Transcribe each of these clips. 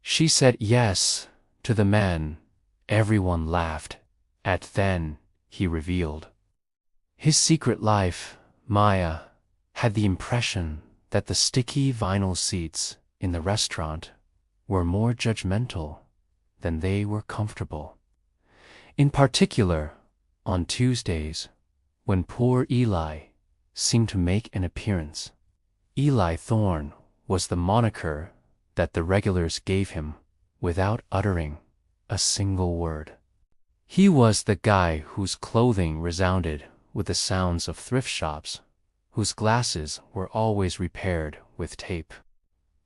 She said yes to the man everyone laughed at. Then he revealed his secret life. Maya had the impression that the sticky vinyl seats in the restaurant were more judgmental than they were comfortable. In particular, on Tuesdays, when poor Eli seemed to make an appearance. Eli Thorne was the moniker that the regulars gave him without uttering a single word. He was the guy whose clothing resounded with the sounds of thrift shops, whose glasses were always repaired with tape,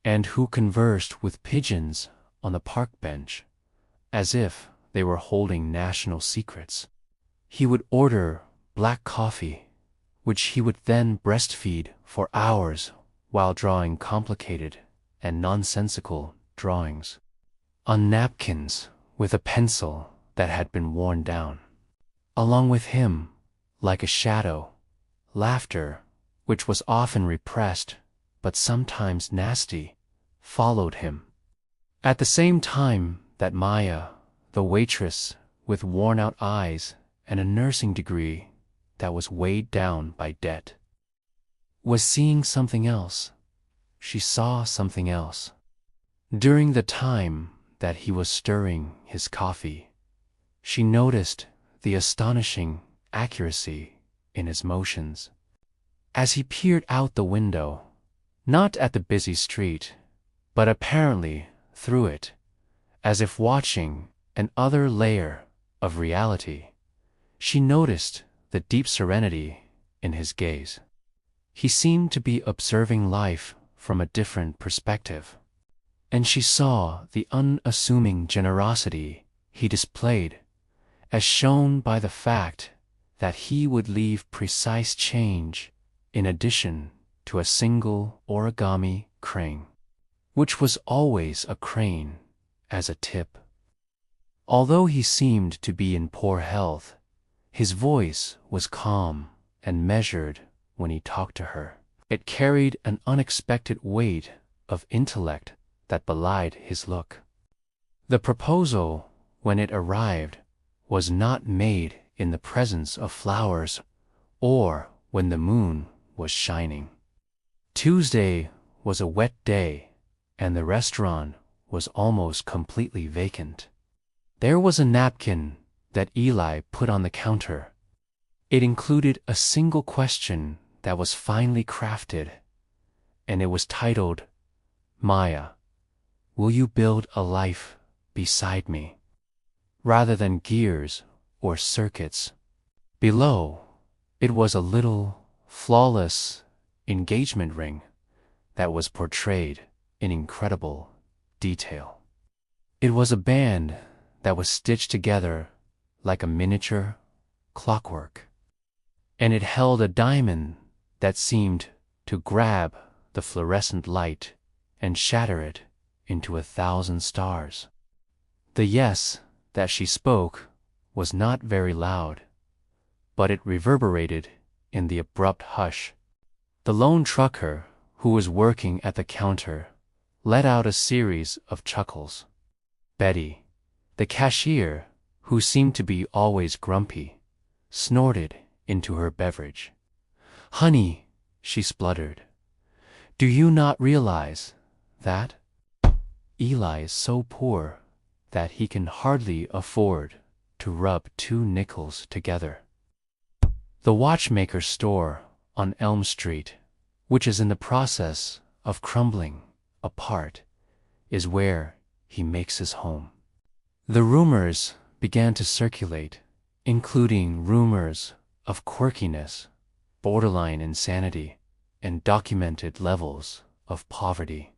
and who conversed with pigeons on the park bench as if they were holding national secrets. He would order black coffee, which he would then breastfeed for hours while drawing complicated and nonsensical drawings on napkins with a pencil that had been worn down. Along with him, like a shadow, laughter, which was often repressed but sometimes nasty, followed him. At the same time that Maya, the waitress with worn-out eyes and a nursing degree that was weighed down by debt, was seeing something else. She saw something else. During the time that he was stirring his coffee, she noticed the astonishing accuracy in his motions. As he peered out the window, not at the busy street, but apparently through it, as if watching an other layer of reality, she noticed the deep serenity in his gaze. He seemed to be observing life from a different perspective, and she saw the unassuming generosity he displayed, as shown by the fact that he would leave precise change in addition to a single origami crane, which was always a crane, as a tip. Although he seemed to be in poor health, his voice was calm and measured when he talked to her. It carried an unexpected weight of intellect that belied his look. The proposal, when it arrived, was not made in the presence of flowers or when the moon was shining. Tuesday was a wet day, and the restaurant was almost completely vacant. There was a napkin that Eli put on the counter. It included a single question that was finely crafted, and it was titled, "Maya, will you build a life beside me?" rather than gears or circuits. Below, it was a little, flawless engagement ring that was portrayed in incredible detail. It was a band that was stitched together like a miniature clockwork, and it held a diamond that seemed to grab the fluorescent light and shatter it into 1,000 stars. The yes that she spoke was not very loud, but it reverberated in the abrupt hush. The lone trucker who was working at the counter let out a series of chuckles. Betty, the cashier, who seemed to be always grumpy, snorted into her beverage. "Honey," she spluttered, "do you not realize that Eli is so poor that he can hardly afford to rub 2 nickels together? The watchmaker's store on Elm Street, which is in the process of crumbling apart, is where he makes his home." The rumors began to circulate, including rumors of quirkiness, borderline insanity, and documented levels of poverty.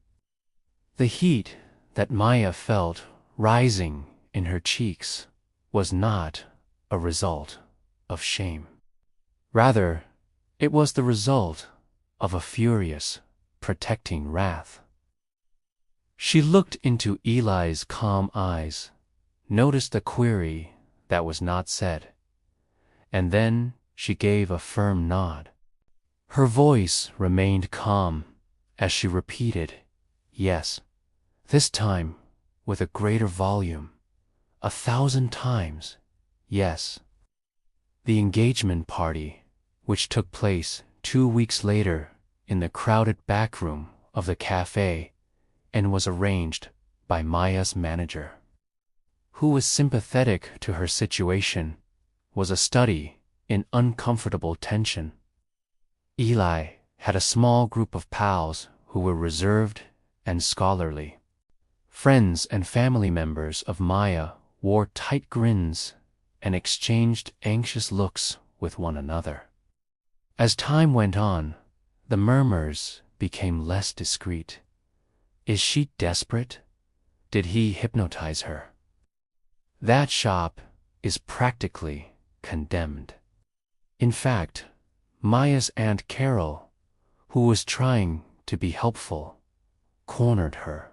The heat that Maya felt rising in her cheeks was not a result of shame. Rather, it was the result of a furious, protecting wrath. She looked into Eli's calm eyes, noticed a query that was not said, and then she gave a firm nod. Her voice remained calm as she repeated, "Yes, this time with a greater volume, 1,000 times, yes. The engagement party, which took place 2 weeks later in the crowded back room of the cafe and was arranged by Maya's manager, who was sympathetic to her situation, was a study in uncomfortable tension. Eli had a small group of pals who were reserved and scholarly. Friends and family members of Maya wore tight grins and exchanged anxious looks with one another. As time went on, the murmurs became less discreet. Is she desperate? Did he hypnotize her? That shop is practically condemned. In fact, Maya's Aunt Carol, who was trying to be helpful, cornered her.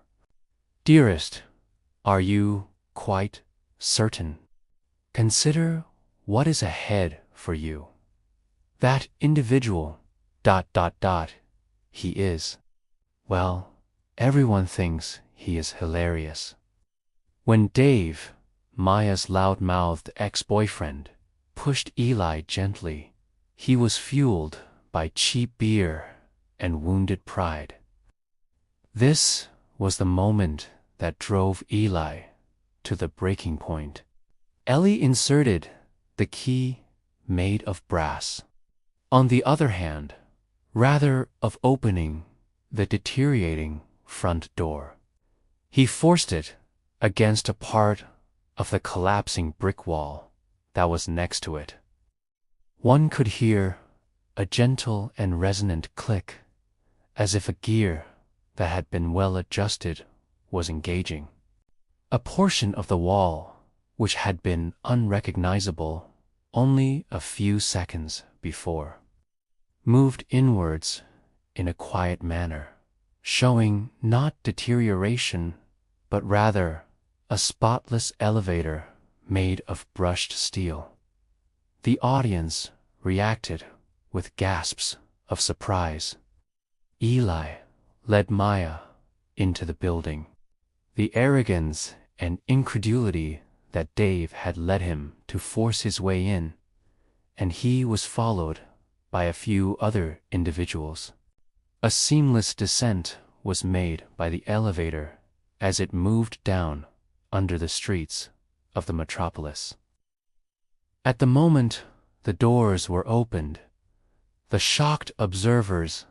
Dearest, are you quite certain? Consider what is ahead for you. That individual, ... he is. Well, everyone thinks he is hilarious. When Dave, Maya's loud-mouthed ex-boyfriend, pushed Eli gently, he was fueled by cheap beer and wounded pride. This was the moment that drove Eli to the breaking point. Eli inserted the key made of brass. On the other hand, rather of opening the deteriorating front door, he forced it against a part of the collapsing brick wall that was next to it. One could hear a gentle and resonant click, as if a gear that had been well adjusted was engaging. A portion of the wall, which had been unrecognizable only a few seconds before, moved inwards in a quiet manner, showing not deterioration, but rather a spotless elevator made of brushed steel. The audience reacted with gasps of surprise. Eli led Maya into the building. The arrogance and incredulity that Dave had led him to force his way in, and he was followed by a few other individuals. A seamless descent was made by the elevator as it moved down under the streets of the metropolis. At the moment the doors were opened, the shocked observers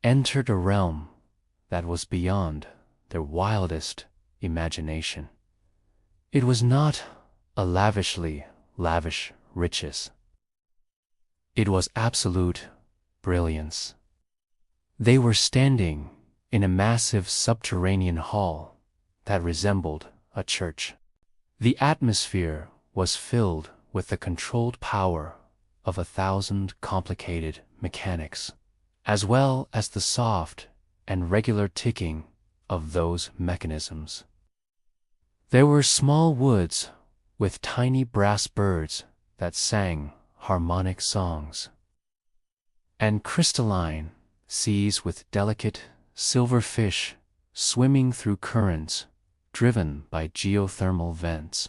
entered a realm that was beyond their wildest imagination. It was not a lavishly lavish riches. It was absolute brilliance. They were standing in a massive subterranean hall that resembled a church. The atmosphere was filled with the controlled power of 1,000 complicated mechanics, as well as the soft and regular ticking of those mechanisms. There were small woods with tiny brass birds that sang harmonic songs, and crystalline seas with delicate silver fish swimming through currents driven by geothermal vents.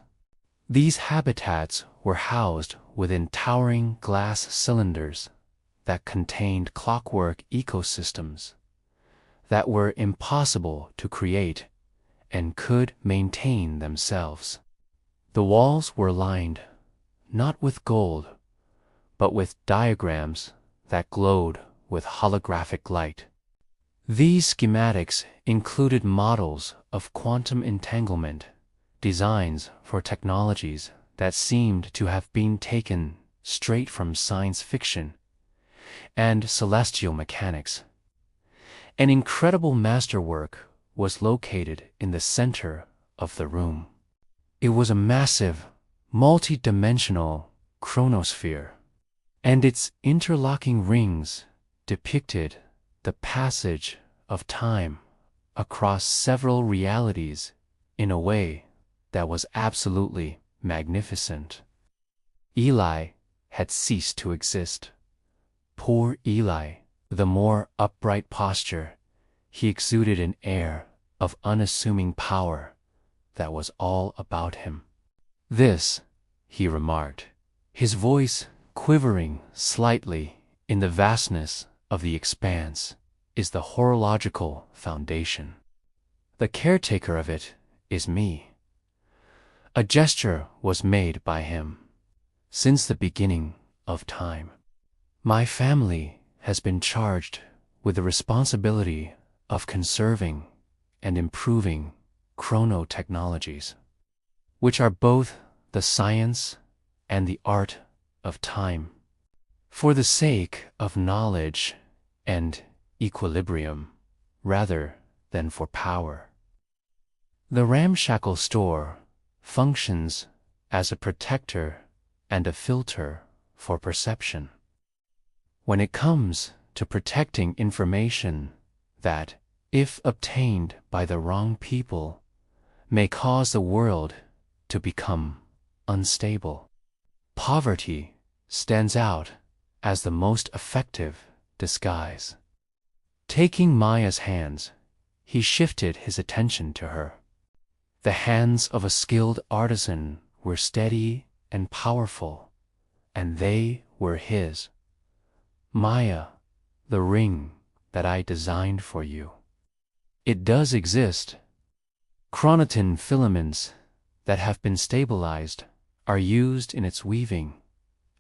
These habitats were housed within towering glass cylinders that contained clockwork ecosystems that were impossible to create and could maintain themselves. The walls were lined not with gold, but with diagrams that glowed with holographic light. These schematics included models of quantum entanglement, designs for technologies that seemed to have been taken straight from science fiction, and celestial mechanics. An incredible masterwork was located in the center of the room. It was a massive, multi-dimensional chronosphere, and its interlocking rings depicted the passage of time across several realities in a way that was absolutely magnificent. Eli had ceased to exist. Poor Eli, with a more upright posture, he exuded an air of unassuming power that was all about him. "This," he remarked, his voice quivering slightly in the vastness of the expanse, "is the horological foundation. The caretaker of it is me." A gesture was made by him. "Since the beginning of time, my family has been charged with the responsibility of conserving and improving chronotechnologies, which are both the science and the art of time, for the sake of knowledge and equilibrium rather than for power. The ramshackle store functions as a protector and a filter for perception. When it comes to protecting information that, if obtained by the wrong people, may cause the world to become unstable, poverty stands out as the most effective disguise." Taking Maya's hands, he shifted his attention to her. The hands of a skilled artisan were steady and powerful, and they were his. "Maya, the ring that I designed for you. It does exist. Chronotin filaments that have been stabilized are used in its weaving,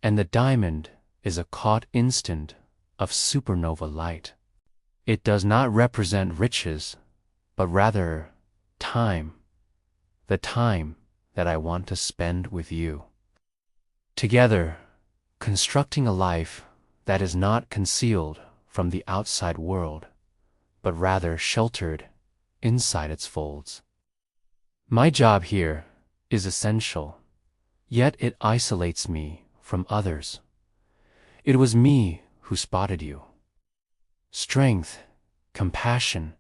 and the diamond is a caught instant of supernova light. It does not represent riches, but rather time, the time that I want to spend with you. Together, constructing a life that is not concealed from the outside world, but rather sheltered inside its folds. My job here is essential, yet it isolates me from others. It was me who spotted you. Strength, compassion,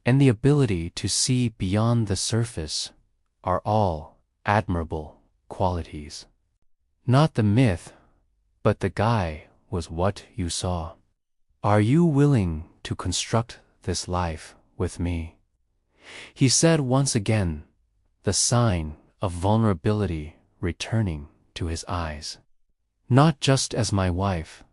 and the ability to see beyond the surface are all admirable qualities. Not the myth, but the guy was what you saw. Are you willing to construct this life with me?" He said once again, the sign of vulnerability returning to his eyes. "Not just as my wife,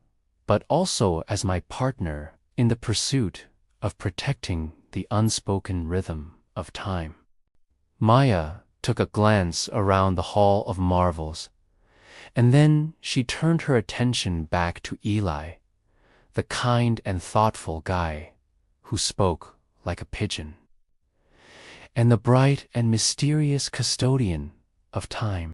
but also as my partner in the pursuit of protecting the unspoken rhythm of time." Maya took a glance around the Hall of Marvels, and then she turned her attention back to Eli, the kind and thoughtful guy who spoke like a pigeon, and the bright and mysterious custodian of time.